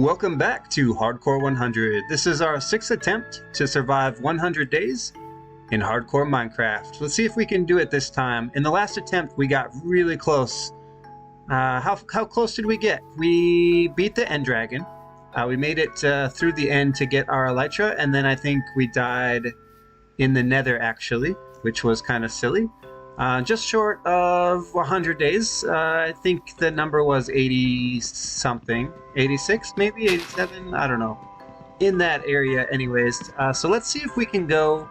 Welcome back to Hardcore 100. This is our 6th attempt to survive 100 days in Hardcore Minecraft. Let's see if we can do it this time. In the last attempt, we got really close. How close did we get? We beat the end dragon. We made it through the end to get our elytra, and then I think we died in the nether, actually, which was kind of silly. Just short of 100 days. I think the number was 80-something. 86, maybe? 87? I don't know. In that area, anyways. So let's see if we can go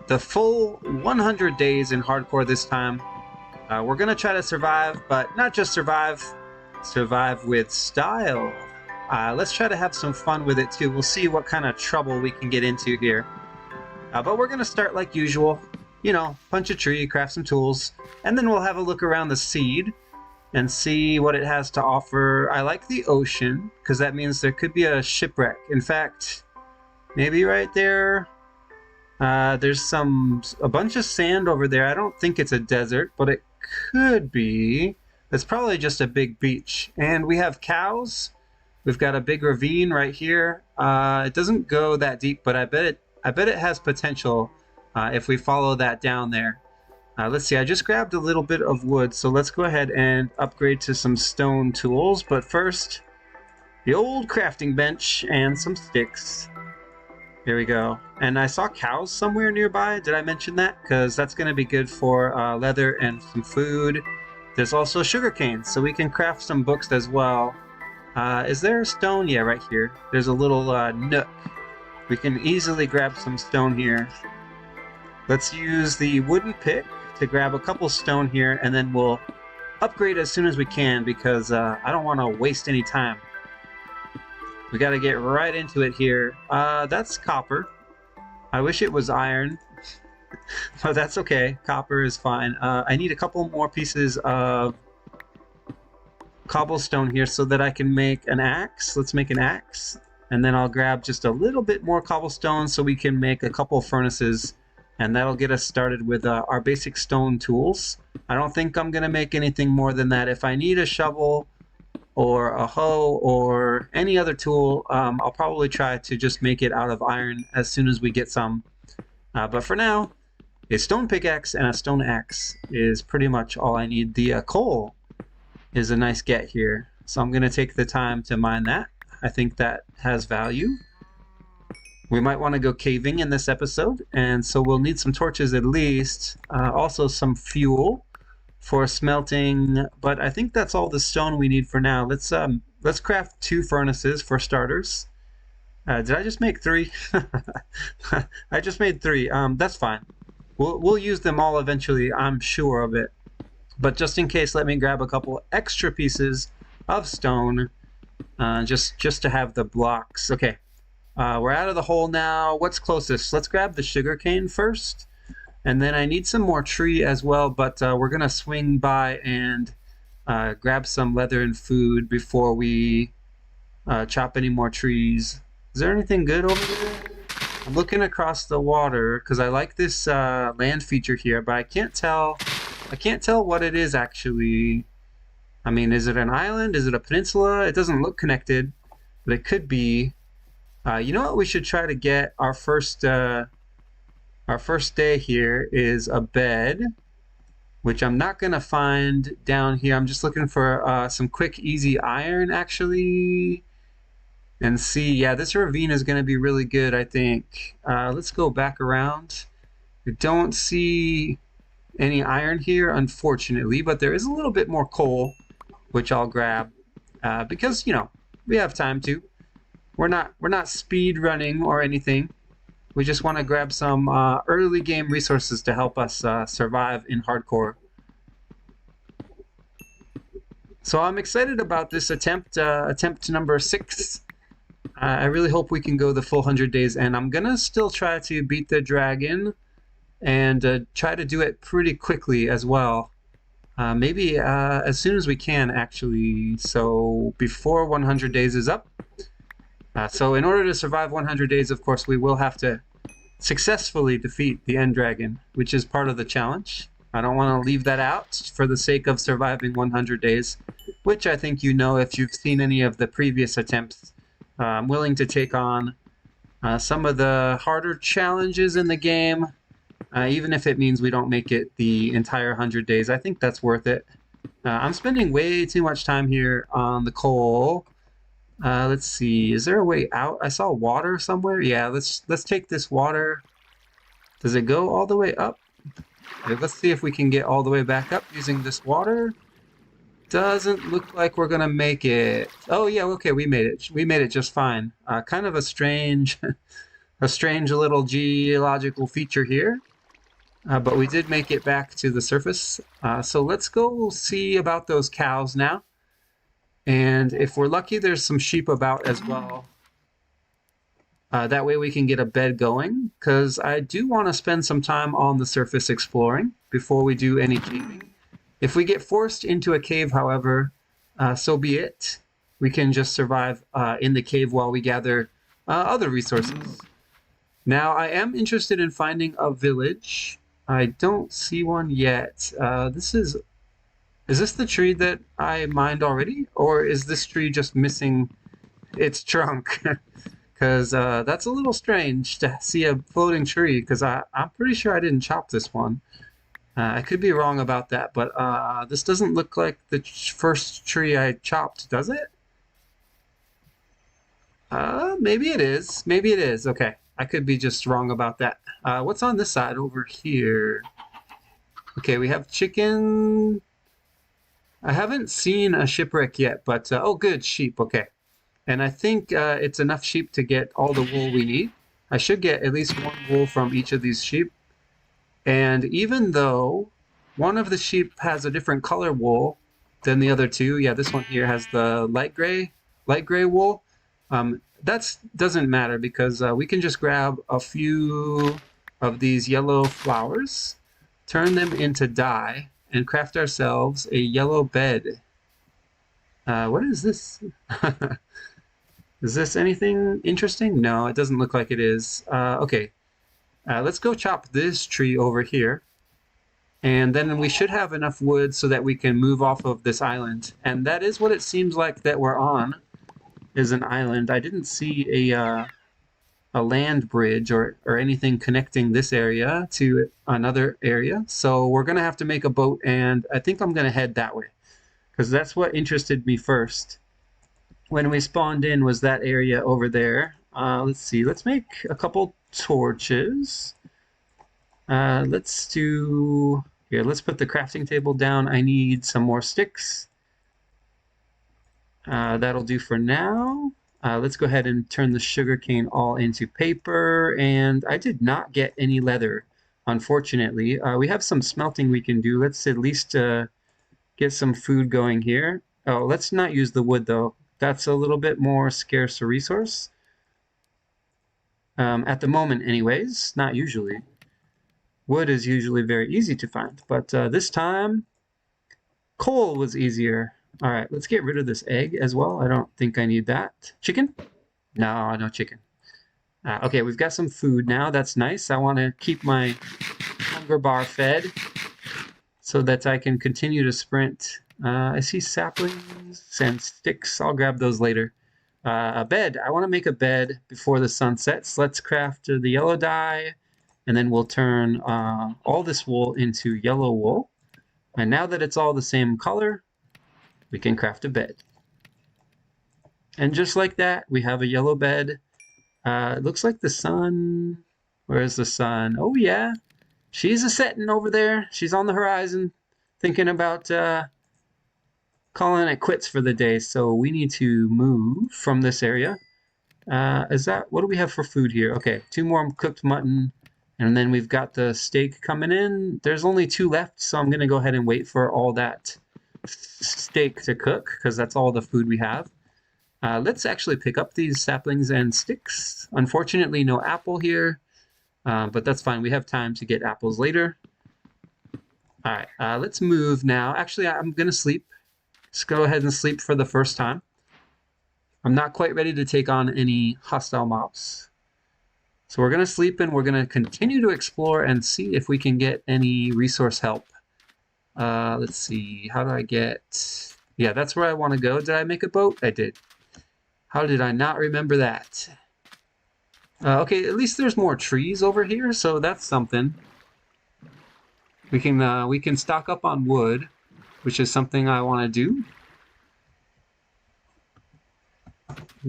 the full 100 days in hardcore this time. We're going to try to survive, but not just survive. Survive with style. Let's try to have some fun with it, too. We'll see what kind of trouble we can get into here. But we're going to start like usual. You know, punch a tree, craft some tools, and then we'll have a look around the seed and see what it has to offer. I like the ocean, because that means there could be a shipwreck. In fact, maybe right there, there's a bunch of sand over there. I don't think it's a desert, but it could be. It's probably just a big beach. And we have cows. We've got a big ravine right here. It doesn't go that deep, but I bet it has potential. If we follow that down there. Let's see, I just grabbed a little bit of wood, so let's go ahead and upgrade to some stone tools. But first, the old crafting bench and some sticks. Here we go. And I saw cows somewhere nearby. Did I mention that? Because that's going to be good for leather and some food. There's also sugarcane, so we can craft some books as well. Is there a stone? Yeah, right here. There's a little nook. We can easily grab some stone here. Let's use the wooden pick to grab a couple stone here, and then we'll upgrade as soon as we can because I don't want to waste any time. We got to get right into it here. That's copper. I wish it was iron, but that's okay. Copper is fine. I need a couple more pieces of cobblestone here so that I can make an axe. Let's make an axe, and then I'll grab just a little bit more cobblestone so we can make a couple furnaces. And that'll get us started with our basic stone tools. I don't think I'm going to make anything more than that. If I need a shovel or a hoe or any other tool, I'll probably try to just make it out of iron as soon as we get some. But for now, a stone pickaxe and a stone axe is pretty much all I need. The coal is a nice get here. So I'm going to take the time to mine that. I think that has value. We might want to go caving in this episode, and so we'll need some torches at least. Also some fuel for smelting, but I think that's all the stone we need for now. Let's craft 2 furnaces for starters. Did I just make 3? I just made 3. That's fine. We'll use them all eventually, I'm sure of it. But just in case, let me grab a couple extra pieces of stone, just to have the blocks. Okay. We're out of the hole now. What's closest? Let's grab the sugarcane first. And then I need some more tree as well, but we're going to swing by and grab some leather and food before we chop any more trees. Is there anything good over there? I'm looking across the water because I like this land feature here, but I can't tell what it is actually. I mean, is it an island? Is it a peninsula? It doesn't look connected, but it could be. You know what we should try to get our first day here is a bed, which I'm not going to find down here. I'm just looking for some quick, easy iron, actually, and see. Yeah, this ravine is going to be really good, I think. Let's go back around. I don't see any iron here, unfortunately, but there is a little bit more coal, which I'll grab because, you know, we have time to. We're not speed running or anything. We just want to grab some early game resources to help us survive in hardcore. So I'm excited about this attempt number 6. I really hope we can go the full 100 days, and I'm gonna still try to beat the dragon and try to do it pretty quickly as well. Maybe as soon as we can, actually. So before 100 days is up. So in order to survive 100 days, of course, we will have to successfully defeat the end dragon, which is part of the challenge. I don't want to leave that out for the sake of surviving 100 days, which I think you know if you've seen any of the previous attempts. I'm willing to take on some of the harder challenges in the game, even if it means we don't make it the entire 100 days. I think that's worth it. I'm spending way too much time here on the coal. Let's see, is there a way out? I saw water somewhere. Yeah, let's take this water. Does it go all the way up? Okay, let's see if we can get all the way back up using this water. Doesn't look like we're gonna make it. Oh yeah, okay, we made it. We made it just fine. Kind of a strange, a strange little geological feature here, but we did make it back to the surface. So let's go see about those cows now. And if we're lucky, there's some sheep about as well. That way we can get a bed going, because I do want to spend some time on the surface exploring before we do any caving. If we get forced into a cave, however, so be it. We can just survive in the cave while we gather other resources. Now, I am interested in finding a village. I don't see one yet. Is this the tree that I mined already? Or is this tree just missing its trunk? Because that's a little strange to see a floating tree, because I'm pretty sure I didn't chop this one. I could be wrong about that, but this doesn't look like the first tree I chopped, does it? Maybe it is. Maybe it is. Okay, I could be just wrong about that. What's on this side over here? Okay, we have chicken. I haven't seen a shipwreck yet, but oh, good, sheep. Okay, and I think it's enough sheep to get all the wool we need. I should get at least one wool from each of these sheep. And even though one of the sheep has a different color wool than the other two, yeah, this one here has the light gray wool. That doesn't matter, because we can just grab a few of these yellow flowers, turn them into dye, and craft ourselves a yellow bed. What is this? Is this anything interesting? No, it doesn't look like it is. Okay. Let's go chop this tree over here. And then we should have enough wood so that we can move off of this island. And that is what it seems like that we're on, is an island. I didn't see a land bridge or anything connecting this area to another area. So we're going to have to make a boat, and I think I'm going to head that way, because that's what interested me first. When we spawned in was that area over there. Let's see, let's make a couple torches. Let's put the crafting table down. I need some more sticks. That'll do for now. Let's go ahead and turn the sugarcane all into paper. And I did not get any leather, unfortunately. We have some smelting we can do. Let's at least get some food going here. Oh, let's not use the wood, though. That's a little bit more scarce a resource. At the moment, anyways, not usually. Wood is usually very easy to find, but this time, coal was easier. All right, let's get rid of this egg as well. I don't think I need that. Chicken? No, no chicken. Okay, we've got some food now. That's nice. I want to keep my hunger bar fed so that I can continue to sprint. I see saplings and sticks. I'll grab those later. A bed. I want to make a bed before the sun sets. Let's craft the yellow dye, and then we'll turn all this wool into yellow wool. And now that it's all the same color, we can craft a bed. And just like that, we have a yellow bed. It looks like the sun. Where is the sun? Oh yeah, she's a setting over there. She's on the horizon, thinking about calling it quits for the day. So we need to move from this area. What do we have for food here? Okay, 2 more cooked mutton, and then we've got the steak coming in. There's only 2 left, so I'm gonna go ahead and wait for all that steak to cook, because that's all the food we have. Let's actually pick up these saplings and sticks. Unfortunately, no apple here, but that's fine. We have time to get apples later. All right, let's move now. Actually, I'm gonna sleep. Let's go ahead and sleep for the first time. I'm not quite ready to take on any hostile mobs. So we're going to sleep, and we're going to continue to explore and see if we can get any resource help. Let's see. How do I get... Yeah, that's where I want to go. Did I make a boat? I did. How did I not remember that? Okay, at least there's more trees over here, so that's something. We can stock up on wood, which is something I want to do.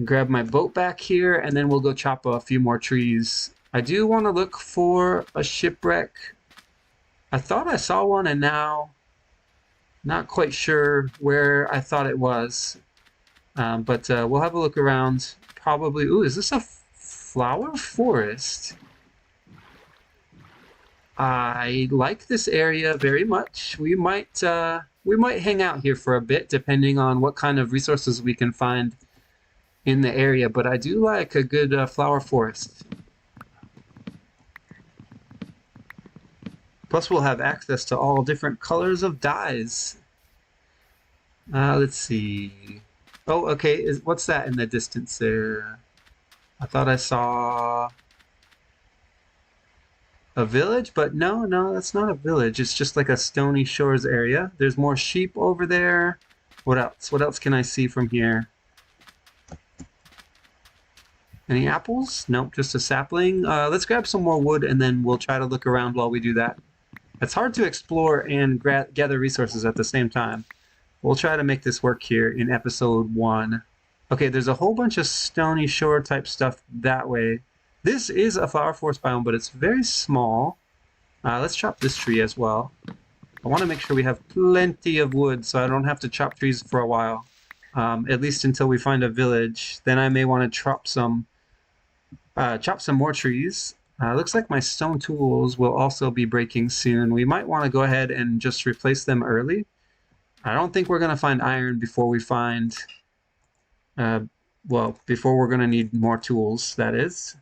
Grab my boat back here, and then we'll go chop a few more trees. I do want to look for a shipwreck. I thought I saw one, and now not quite sure where I thought it was. But we'll have a look around. Probably. Ooh, is this a flower forest? I like this area very much. We might hang out here for a bit, depending on what kind of resources we can find in the area. But I do like a good flower forest. Plus, we'll have access to all different colors of dyes. Let's see. Oh, okay. What's that in the distance there? I thought I saw a village, but no, that's not a village. It's just like a Stony Shores area. There's more sheep over there. What else? What else can I see from here? Any apples? Nope, just a sapling. Let's grab some more wood, and then we'll try to look around while we do that. It's hard to explore and gather resources at the same time. We'll try to make this work here in episode 1. Okay, there's a whole bunch of Stony Shore type stuff that way. This is a flower forest biome, but it's very small. Let's chop this tree as well. I want to make sure we have plenty of wood so I don't have to chop trees for a while. At least until we find a village. Then I may want to chop some more trees. Looks like my stone tools will also be breaking soon. We might want to go ahead and just replace them early. I don't think we're going to find iron before we find... before we're going to need more tools, that is.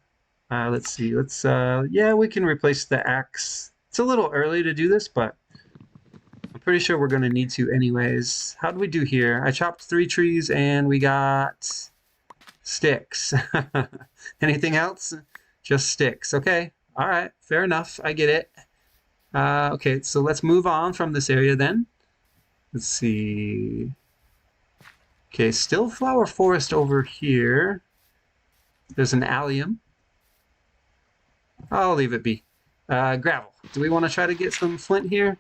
Let's see. Yeah, we can replace the axe. It's a little early to do this, but I'm pretty sure we're going to need to anyways. How do we do here? I chopped 3 trees and we got sticks. Anything else? Just sticks. Okay. All right. Fair enough. I get it. Okay, so let's move on from this area then. Let's see. Okay, still flower forest over here. There's an allium. I'll leave it be. Gravel. Do we want to try to get some flint here?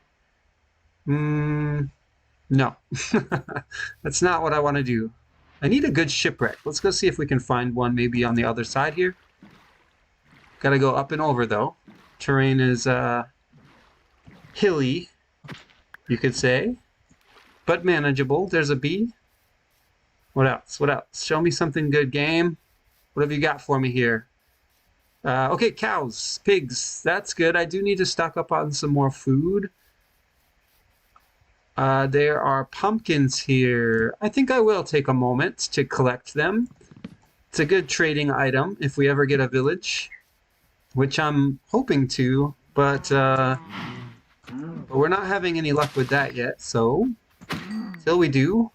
No. That's not what I want to do. I need a good shipwreck. Let's go see if we can find one maybe on the other side here. Gotta go up and over though. Terrain is hilly, you could say, but manageable. There's a bee. What else? What else? Show me something good, game. What have you got for me here? Okay, cows, pigs. That's good. I do need to stock up on some more food. There are pumpkins here. I think I will take a moment to collect them. It's a good trading item if we ever get a village, which I'm hoping to, but we're not having any luck with that yet. So, until we do,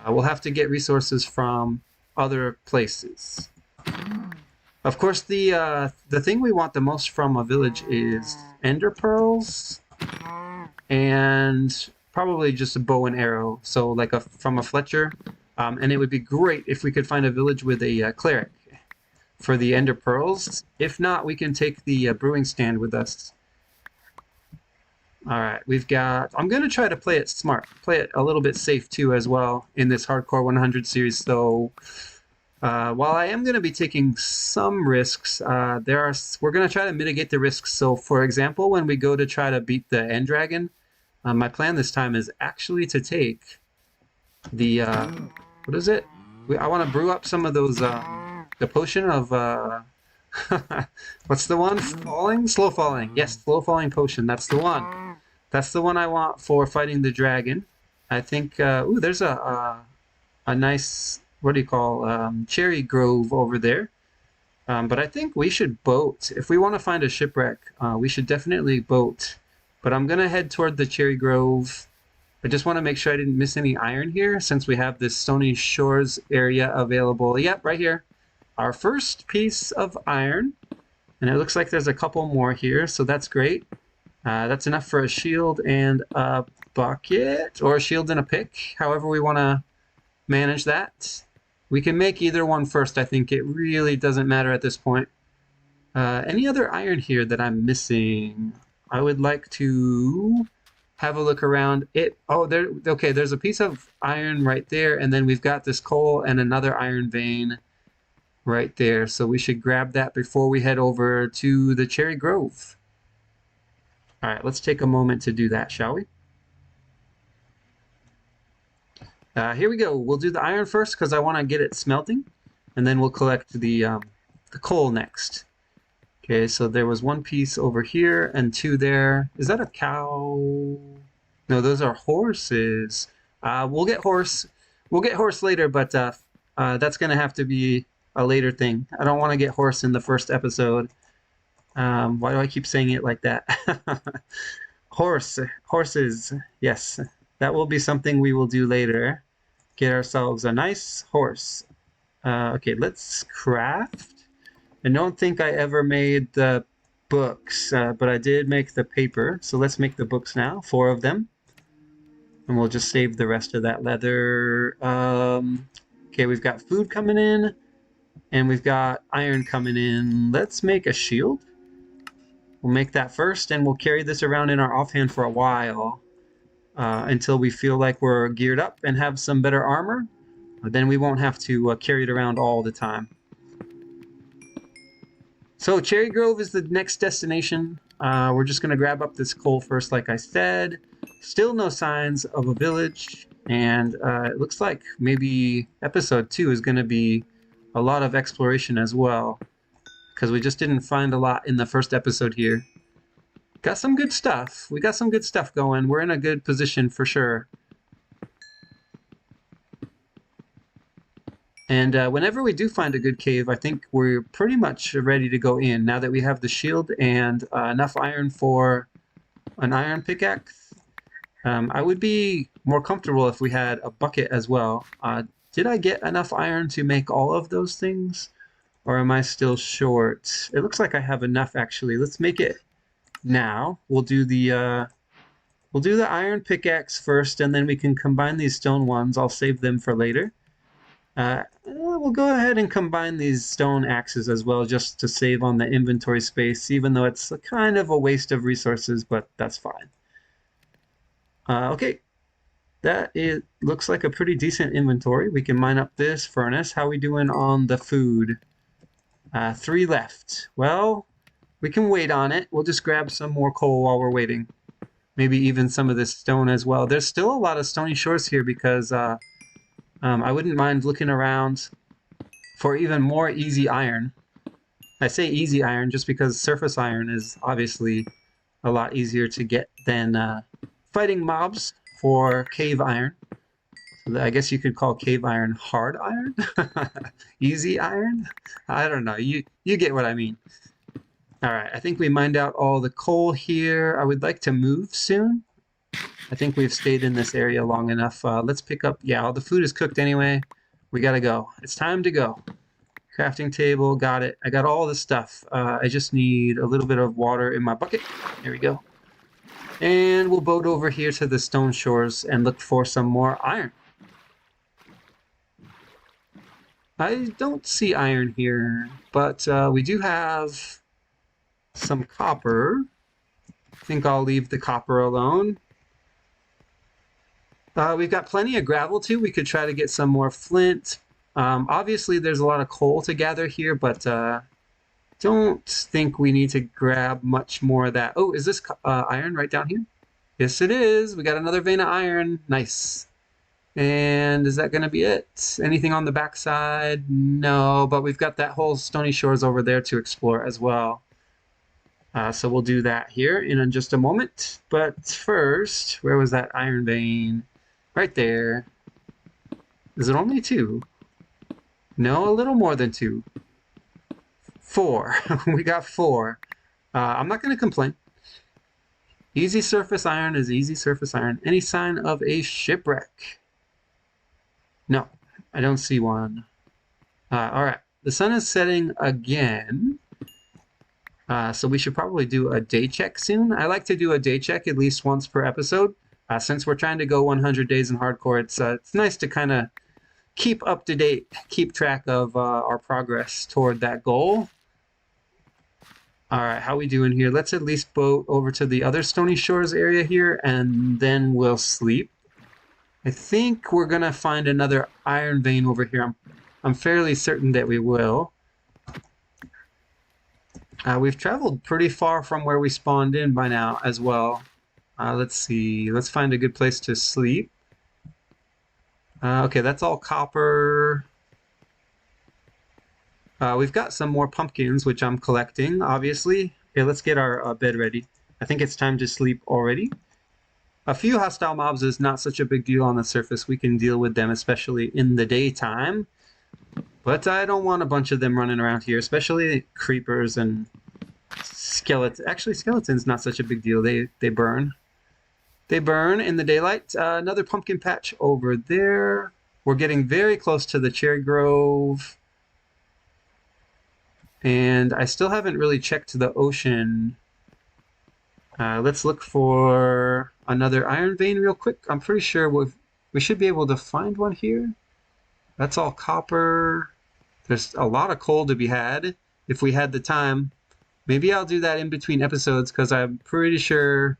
we'll have to get resources from other places. Of course, the thing we want the most from a village is ender pearls, and probably just a bow and arrow. So, like from a Fletcher, and it would be great if we could find a village with a cleric for the ender pearls. If not, we can take the brewing stand with us. All right, we've got... I'm going to try to play it smart, play it a little bit safe too as well in this Hardcore 100 series. So while I am going to be taking some risks, we're going to try to mitigate the risks. So for example, when we go to try to beat the end dragon, my plan this time is actually to take the... what is it? I want to brew up some of those... the potion of... what's the one? Falling? Slow falling. Yes, slow falling potion. That's the one. That's the one I want for fighting the dragon. I think... ooh, there's a nice... what do you call? Cherry grove over there. But I think we should boat. If we want to find a shipwreck, we should definitely boat. But I'm going to head toward the cherry grove. I just want to make sure I didn't miss any iron here, since we have this Stony Shores area available. Yep, right here. Our first piece of iron. And it looks like there's a couple more here, so that's great. That's enough for a shield and a bucket, or a shield and a pick, however we want to manage that. We can make either one first, I think. It really doesn't matter at this point. Any other iron here that I'm missing? I would like to have a look around it. Oh, there. Okay, there's a piece of iron right there, and then we've got this coal and another iron vein right there. So we should grab that before we head over to the Cherry Grove. All right, let's take a moment to do that, shall we? Here we go. We'll do the iron first because I want to get it smelting, and then we'll collect the coal next. Okay, so there was one piece over here and two there. Is that a cow? No, those are horses. We'll get horse. We'll get horse later, but that's gonna have to be a later thing. I don't want to get horse in the first episode. Why do I keep saying it like that? Horses. Yes, that will be something we will do later. Get ourselves a nice horse. Okay, let's craft. I don't think I ever made the books, but I did make the paper. So let's make the books now, 4 of them. And we'll just save the rest of that leather. Okay, we've got food coming in, and we've got iron coming in. Let's make a shield. We'll make that first, and we'll carry this around in our offhand for a while until we feel like we're geared up and have some better armor. Then we won't have to carry it around all the time. So Cherry Grove is the next destination. We're just going to grab up this coal first, like I said. Still no signs of a village, and it looks like maybe episode 2 is going to be a lot of exploration as well, because we just didn't find a lot in the first episode here. Got some good stuff. We got some good stuff going. We're in a good position for sure. And whenever we do find a good cave, I think we're pretty much ready to go in now that we have the shield and enough iron for an iron pickaxe. I would be more comfortable if we had a bucket as well. Did I get enough iron to make all of those things? Or am I still short? It looks like I have enough actually. Let's make it now. We'll do the iron pickaxe first, and then we can combine these stone ones. I'll save them for later. We'll go ahead and combine these stone axes as well, just to save on the inventory space, even though it's kind of a waste of resources, but that's fine. Okay, looks like a pretty decent inventory. We can mine up this furnace. How we doing on the food? 3 left. Well, we can wait on it. We'll just grab some more coal while we're waiting. Maybe even some of this stone as well. There's still a lot of stony shores here because I wouldn't mind looking around for even more easy iron. I say easy iron just because surface iron is obviously a lot easier to get than fighting mobs for cave iron. So I guess you could call cave iron hard iron? Easy iron? I don't know. You get what I mean. All right, I think we mined out all the coal here. I would like to move soon. I think we've stayed in this area long enough. Let's pick up, yeah, all the food is cooked anyway. We gotta go. It's time to go. Crafting table, got it. I got all the stuff. I just need a little bit of water in my bucket. There we go. And we'll boat over here to the stone shores and look for some more iron. I don't see iron here, but we do have some copper. I think I'll leave the copper alone. We've got plenty of gravel too. We could try to get some more flint. Obviously, there's a lot of coal to gather here, but don't think we need to grab much more of that. Oh, is this iron right down here? Yes, it is. We got another vein of iron. Nice. And is that going to be it? Anything on the backside? No, but we've got that whole stony shores over there to explore as well. So we'll do that here in just a moment. But first, where was that iron vein? Right there. Is it only 2? No, a little more than 2. 4. We got 4. I'm not going to complain. Easy surface iron is easy surface iron. Any sign of a shipwreck? No, I don't see one. All right, the sun is setting again. So we should probably do a day check soon. I like to do a day check at least once per episode. Since we're trying to go 100 days in hardcore, it's nice to kind of keep up to date, keep track of our progress toward that goal. All right, how we doing here? Let's at least boat over to the other Stony Shores area here, and then we'll sleep. I think we're gonna find another iron vein over here. I'm fairly certain that we will. We've traveled pretty far from where we spawned in by now as well. Let's see. Let's find a good place to sleep. Okay, that's all copper. We've got some more pumpkins, which I'm collecting, obviously. Okay, let's get our bed ready. I think it's time to sleep already. A few hostile mobs is not such a big deal on the surface. We can deal with them, especially in the daytime. But I don't want a bunch of them running around here, especially creepers and skeletons. Actually, skeletons not such a big deal. They burn. They burn in the daylight. Another pumpkin patch over there. We're getting very close to the cherry grove. And I still haven't really checked the ocean. Let's look for another iron vein real quick. I'm pretty sure we should be able to find one here. That's all copper. There's a lot of coal to be had if we had the time. Maybe I'll do that in between episodes because I'm pretty sure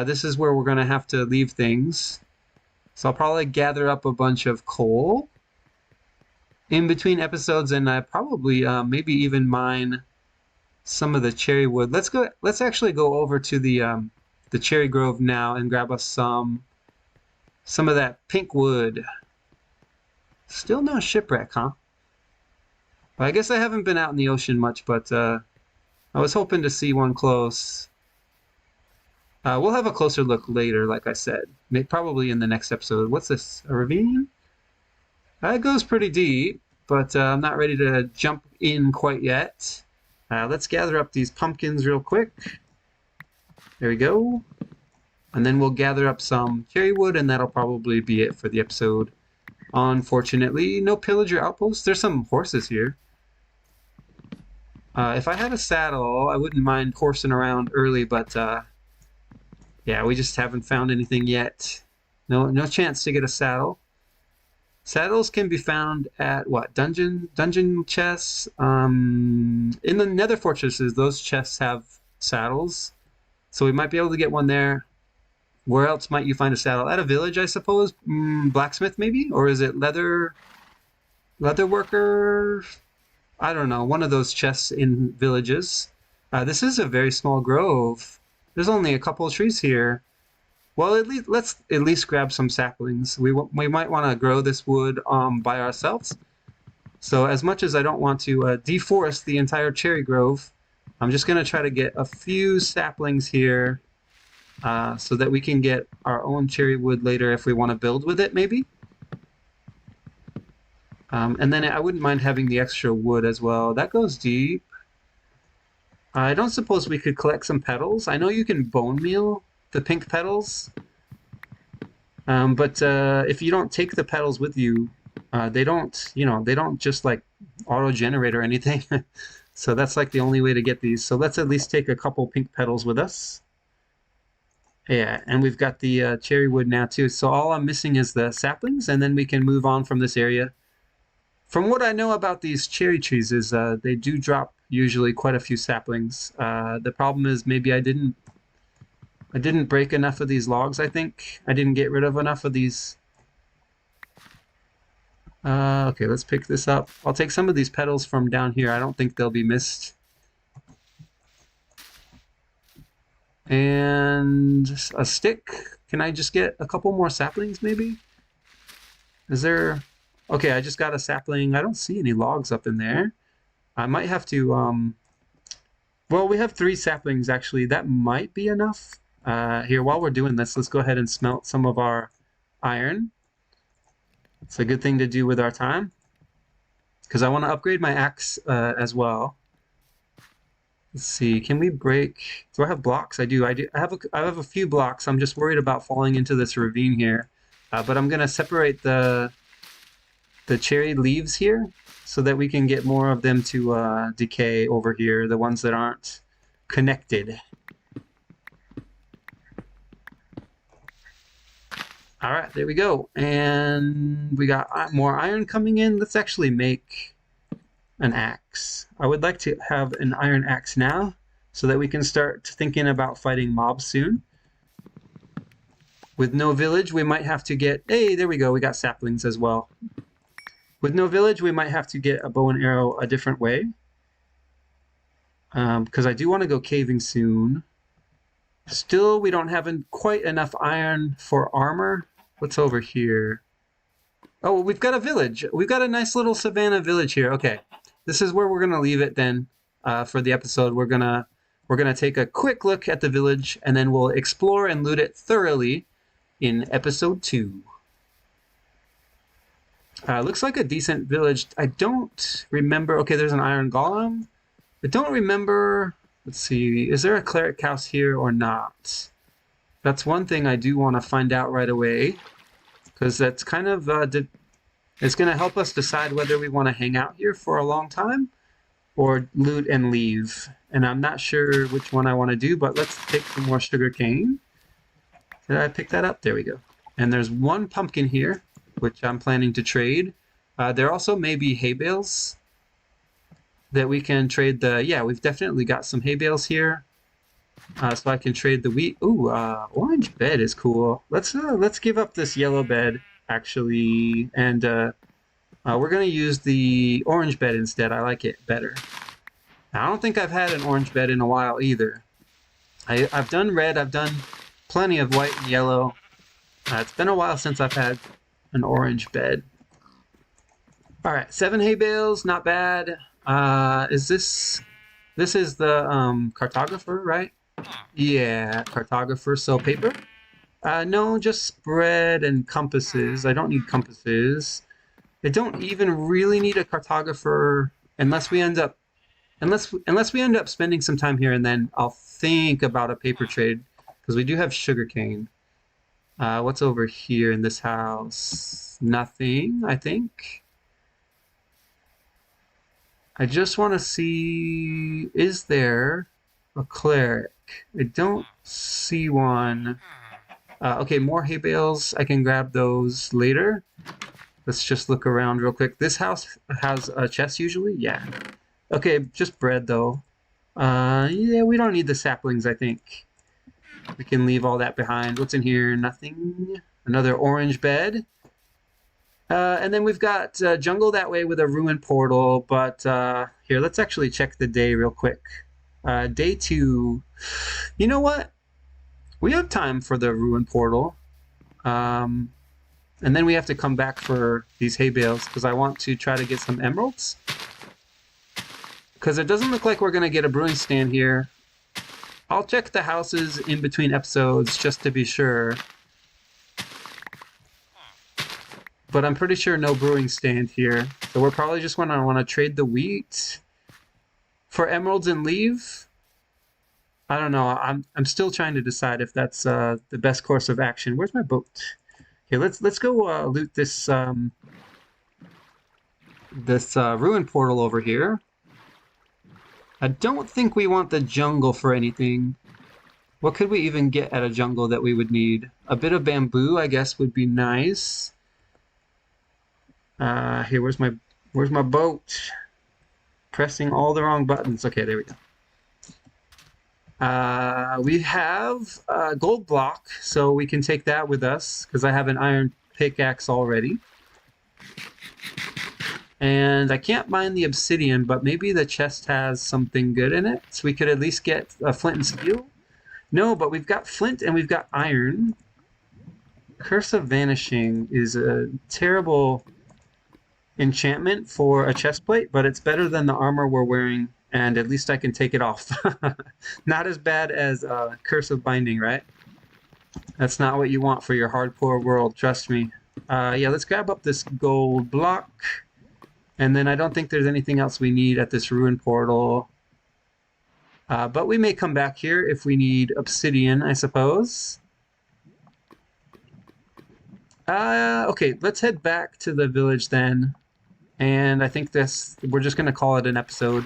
this is where we're going to have to leave things. So I'll probably gather up a bunch of coal in between episodes, and I probably maybe even mine some of the cherry wood. Let's actually go over to the cherry grove now and grab us some of that pink wood. Still no shipwreck, huh? Well, I guess I haven't been out in the ocean much, but I was hoping to see one close. We'll have a closer look later, like I said. Probably in the next episode. What's this? A ravine? It goes pretty deep, but I'm not ready to jump in quite yet. Let's gather up these pumpkins real quick. There we go. And then we'll gather up some cherry wood, and that'll probably be it for the episode. Unfortunately, no pillager outposts. There's some horses here. If I had a saddle, I wouldn't mind horsing around early, but yeah, we just haven't found anything yet. No chance to get a saddle. Saddles can be found at what? Dungeon chests. In the Nether Fortresses, those chests have saddles, so we might be able to get one there. Where else might you find a saddle? At a village, I suppose. Blacksmith, maybe, or is it leather worker? I don't know. One of those chests in villages. This is a very small grove. There's only a couple of trees here. Well, let's at least grab some saplings. We might want to grow this wood by ourselves. So as much as I don't want to deforest the entire cherry grove, I'm just going to try to get a few saplings here so that we can get our own cherry wood later if we want to build with it, maybe. And then I wouldn't mind having the extra wood as well. That goes deep. I don't suppose we could collect some petals. I know you can bone meal the pink petals, but if you don't take the petals with you, they don't just like auto-generate or anything. So that's like the only way to get these. So let's at least take a couple pink petals with us. Yeah, and we've got the cherry wood now too. So all I'm missing is the saplings, and then we can move on from this area. From what I know about these cherry trees is they do drop usually quite a few saplings. The problem is maybe I didn't break enough of these logs, I think. I didn't get rid of enough of these. Okay, let's pick this up. I'll take some of these petals from down here. I don't think they'll be missed. And a stick. Can I just get a couple more saplings, maybe? Is there... Okay, I just got a sapling. I don't see any logs up in there. I might have to... Well, we have 3 saplings, actually. That might be enough. Here, while we're doing this, let's go ahead and smelt some of our iron. It's a good thing to do with our time, because I want to upgrade my axe as well. Let's see, can we break... Do I have blocks? I do. I have a few blocks. I'm just worried about falling into this ravine here. But I'm going to separate the cherry leaves here so that we can get more of them to decay over here, the ones that aren't connected. All right, there we go. And we got more iron coming in. Let's actually make an axe. I would like to have an iron axe now so that we can start thinking about fighting mobs soon. With no village, we might have to get... Hey, there we go. We got saplings as well. With no village, we might have to get a bow and arrow a different way. Because I do want to go caving soon. Still, we don't have quite enough iron for armor. What's over here? Oh, we've got a village. We've got a nice little savannah village here. Okay, this is where we're gonna leave it then. For the episode, we're gonna take a quick look at the village, and then we'll explore and loot it thoroughly in episode 2. Looks like a decent village. I don't remember. Okay, there's an iron golem. I don't remember. Let's see. Is there a cleric house here or not? That's one thing I do want to find out right away, because that's kind of it's going to help us decide whether we want to hang out here for a long time or loot and leave. And I'm not sure which one I want to do, but let's take some more sugar cane. Did I pick that up? There we go. And there's one pumpkin here, which I'm planning to trade. There also may be hay bales that we can trade the... Yeah, we've definitely got some hay bales here. So I can trade the wheat. Ooh, orange bed is cool. Let's give up this yellow bed, actually, and we're going to use the orange bed instead. I like it better. Now, I don't think I've had an orange bed in a while either. I've done red. I've done plenty of white and yellow. It's been a while since I've had an orange bed. All right, 7 hay bales, not bad. Is this is the cartographer, right? Yeah, cartographer. So paper? No, just spread and compasses. I don't need compasses. I don't even really need a cartographer unless we end up spending some time here, and then I'll think about a paper trade, because we do have sugarcane. What's over here in this house? Nothing, I think. I just want to see, is there a cleric? I don't see one. Okay, more hay bales. I can grab those later. Let's just look around real quick. This house has a chest usually? Yeah. Okay, just bread though. Yeah, we don't need the saplings, I think. We can leave all that behind. What's in here? Nothing. Another orange bed. And then we've got jungle that way with a ruin portal, but here, let's actually check the day real quick. Day 2. You know what? We have time for the ruin portal. And then we have to come back for these hay bales, because I want to try to get some emeralds. Because it doesn't look like we're going to get a brewing stand here. I'll check the houses in between episodes just to be sure. But I'm pretty sure no brewing stand here. So we're probably just going to want to trade the wheat for emeralds and leave. I don't know. I'm still trying to decide if that's the best course of action. Where's my boat? Okay, let's go loot this ruin portal over here. I don't think we want the jungle for anything. What could we even get at a jungle that we would need? A bit of bamboo, I guess, would be nice. Here, where's my boat? Pressing all the wrong buttons. Okay, there we go. We have a gold block, so we can take that with us, because I have an iron pickaxe already. And I can't mine the obsidian, but maybe the chest has something good in it, so we could at least get a flint and steel. No, but we've got flint and we've got iron. Curse of Vanishing is a terrible enchantment for a chest plate, but it's better than the armor we're wearing, and at least I can take it off. Not as bad as Curse of Binding, right? That's not what you want for your hardcore world, trust me. Yeah, let's grab up this gold block. And then I don't think there's anything else we need at this ruin portal. But we may come back here if we need obsidian, I suppose. Okay, let's head back to the village then. And I think we're just going to call it an episode.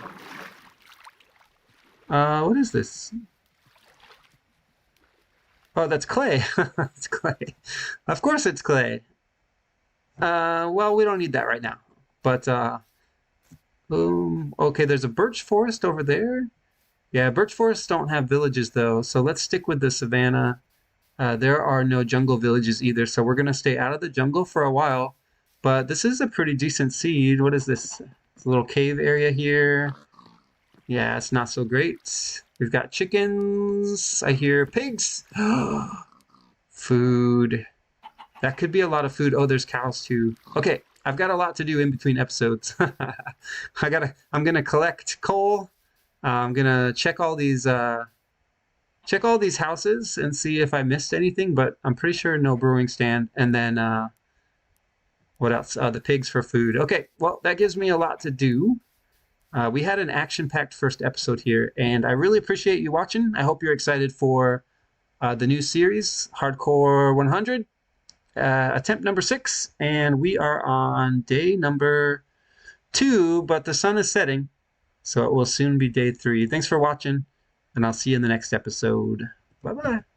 What is this? Oh, that's clay. It's clay. Of course it's clay. Well, we don't need that right now. But okay, there's a birch forest over there. Yeah, birch forests don't have villages though, so let's stick with the savanna. There are no jungle villages either, so we're gonna stay out of the jungle for a while. But this is a pretty decent seed. What is this? It's a little cave area here. Yeah, it's not so great. We've got chickens. I hear pigs. Food. That could be a lot of food. Oh, there's cows too. Okay, I've got a lot to do in between episodes. I'm gonna collect coal. I'm gonna check all these houses and see if I missed anything, but I'm pretty sure no brewing stand. And then what else? The pigs for food. Okay, well, that gives me a lot to do. We had an action-packed first episode here, and I really appreciate you watching. I hope you're excited for the new series, Hardcore 100, attempt number 6, and we are on day number 2, but the sun is setting, so it will soon be day 3. Thanks for watching, and I'll see you in the next episode. Bye-bye.